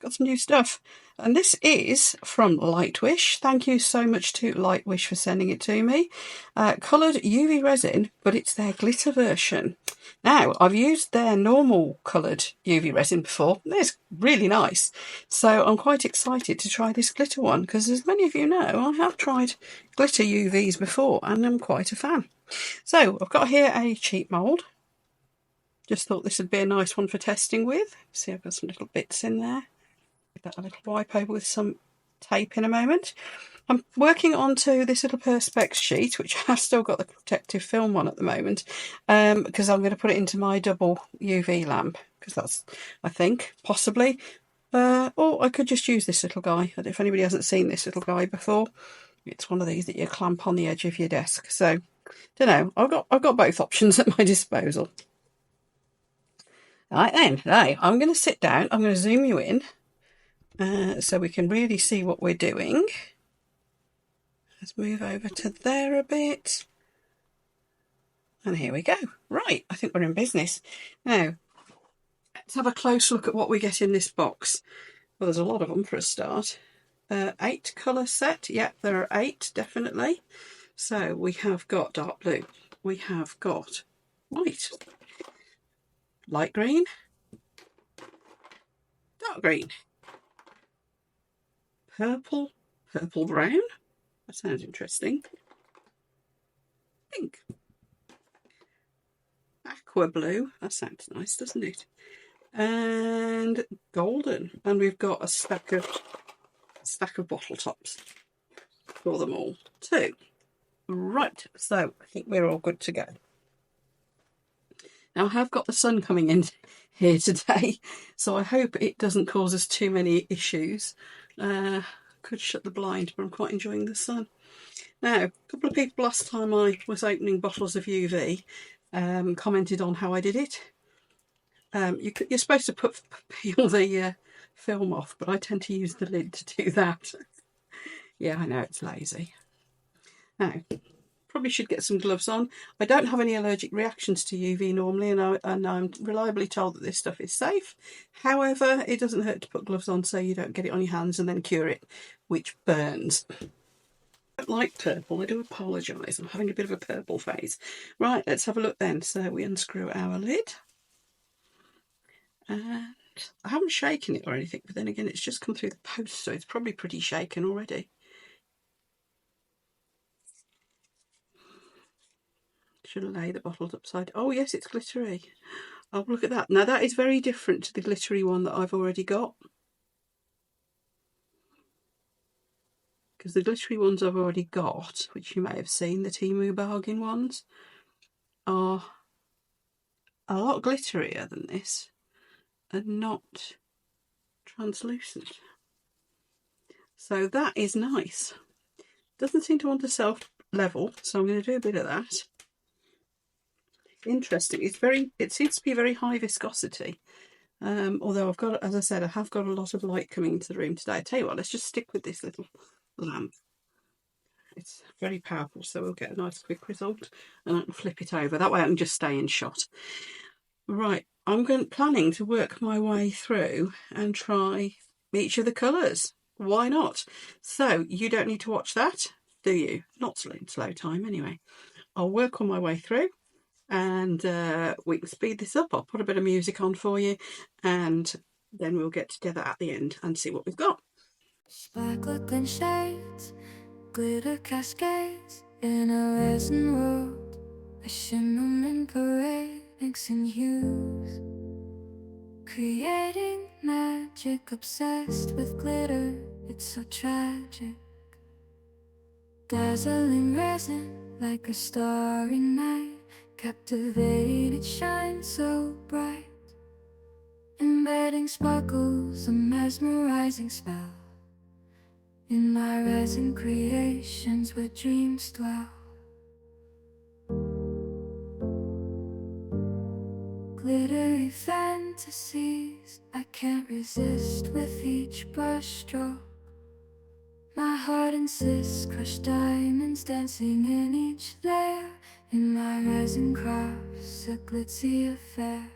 got some new stuff. And this is from Lightwish. Thank you so much to Lightwish for sending it to me. Coloured UV resin, but it's their glitter version. Now, I've used their normal coloured UV resin before. It's really nice. So I'm quite excited to try this glitter one, because as many of you know, I have tried glitter UVs before and I'm quite a fan. So I've got here a cheap mould. Just thought this would be a nice one for testing with. See, I've got some little bits in there. Give that a little wipe over with some tape in a moment. I'm working onto this little Perspex sheet, which has still got the protective film on at the moment, because I'm going to put it into my double UV lamp, because that's, I think, possibly. Or I could just use this little guy. If anybody hasn't seen this little guy before, it's one of these that you clamp on the edge of your desk. So, don't know. I've got both options at my disposal. Right then, now I'm going to sit down. I'm going to zoom you in so we can really see what we're doing. Let's move over to there a bit. And here we go. Right, I think we're in business. Now, let's have a close look at what we get in this box. Well, there's a lot of them for a start. 8 colour set. Yep, there are 8, definitely. So we have got dark blue. We have got white. Light green. Dark green. Purple. Purple brown. That sounds interesting. Pink. Aqua blue. That sounds nice, doesn't it? And golden. And we've got a stack of bottle tops for them all too. Right, so I think we're all good to go. Now I have got the sun coming in here today, so I hope it doesn't cause us too many issues. Could shut the blind, but I'm quite enjoying the sun. Now, a couple of people last time I was opening bottles of UV commented on how I did it. You're supposed to peel the film off, but I tend to use the lid to do that. Yeah, I know, it's lazy. Now, probably should get some gloves on. I don't have any allergic reactions to UV normally, and I'm reliably told that this stuff is safe. However, it doesn't hurt to put gloves on so you don't get it on your hands and then cure it, which burns. I don't like purple, I do apologise. I'm having a bit of a purple phase. Right, let's have a look then. So we unscrew our lid. And I haven't shaken it or anything, but then again, it's just come through the post, so it's probably pretty shaken already. Should I lay the bottles upside? Oh yes, it's glittery. Oh, look at that. Now that is very different to the glittery one that I've already got. Because the glittery ones I've already got, which you may have seen, the Temu bargain ones, are a lot glitterier than this and not translucent. So that is nice. Doesn't seem to want to self-level, so I'm going to do a bit of that. Interesting. It seems to be very high viscosity. Although I've got, as I said, I have got a lot of light coming into the room today. I tell you what, let's just stick with this little lamp. It's very powerful, so we'll get a nice quick result, and I can flip it over. That way I can just stay in shot. Right, I'm planning to work my way through and try each of the colours. Why not? So you don't need to watch that, do you? Not in slow time anyway. I'll work on my way through, and we can speed this up. I'll put a bit of music on for you, and then we'll get together at the end and see what we've got. Sparkling shades, glitter cascades in a resin world, a shimmering parade mixing hues, creating magic, obsessed with glitter, it's so tragic. Dazzling resin like a starry night, captivated, shine so bright, embedding sparkles, a mesmerizing spell. In my resin creations where dreams dwell. Glittery fantasies I can't resist with each brush stroke. My heart insists, crushed diamonds dancing in each layer. In my resin crafts, a glitzy affair.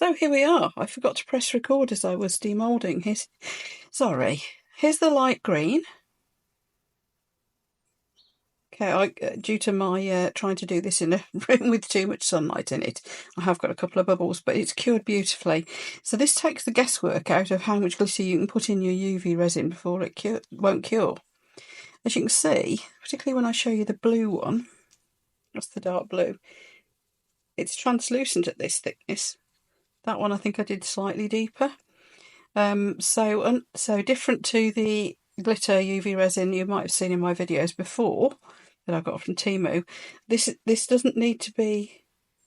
So here we are. I forgot to press record as I was demoulding. Sorry. Here's the light green. Okay, due to my trying to do this in a room with too much sunlight in it, I have got a couple of bubbles, but it's cured beautifully. So this takes the guesswork out of how much glitter you can put in your UV resin before it won't cure. As you can see, particularly when I show you the blue one, that's the dark blue, it's translucent at this thickness. That one I think I did slightly deeper. So different to the glitter UV resin you might have seen in my videos before that I got from Temu. This doesn't need to be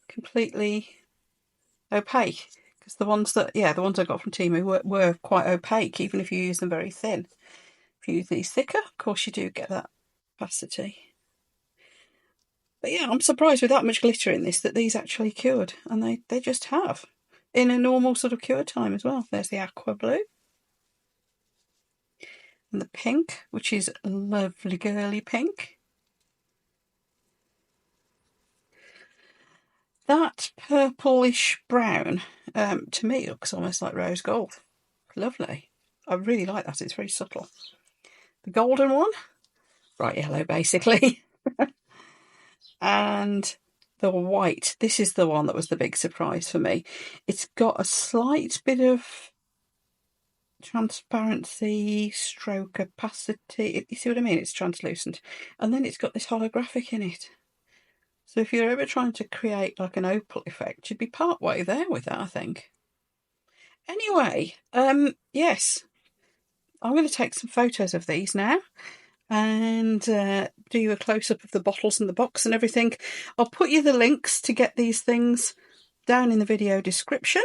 completely opaque, because the ones I got from Temu were quite opaque, even if you use them very thin. If you use these thicker, of course you do get that opacity. But yeah, I'm surprised with that much glitter in this that these actually cured, and they just have. In a normal sort of cure time as well. There's the aqua blue. And the pink, which is a lovely girly pink. That purplish brown, to me, looks almost like rose gold. Lovely. I really like that. It's very subtle. The golden one, bright yellow basically. And the white, this is the one that was the big surprise for me. It's got a slight bit of transparency stroke opacity. You see what I mean? It's translucent. And then it's got this holographic in it. So if you're ever trying to create like an opal effect, you'd be part way there with that, I think. Anyway, yes, I'm going to take some photos of these now and do you a close-up of the bottles and the box and everything. I'll put you the links to get these things down in the video description.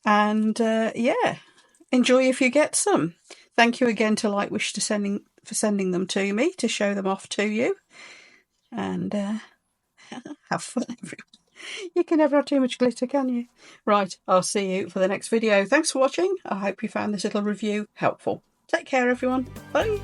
And yeah, enjoy if you get some. Thank you again to Lightwish for sending them to me to show them off to you. And have fun, everyone. You can never have too much glitter, can you? Right, I'll see you for the next video. Thanks for watching. I hope you found this little review helpful. Take care, everyone. Bye.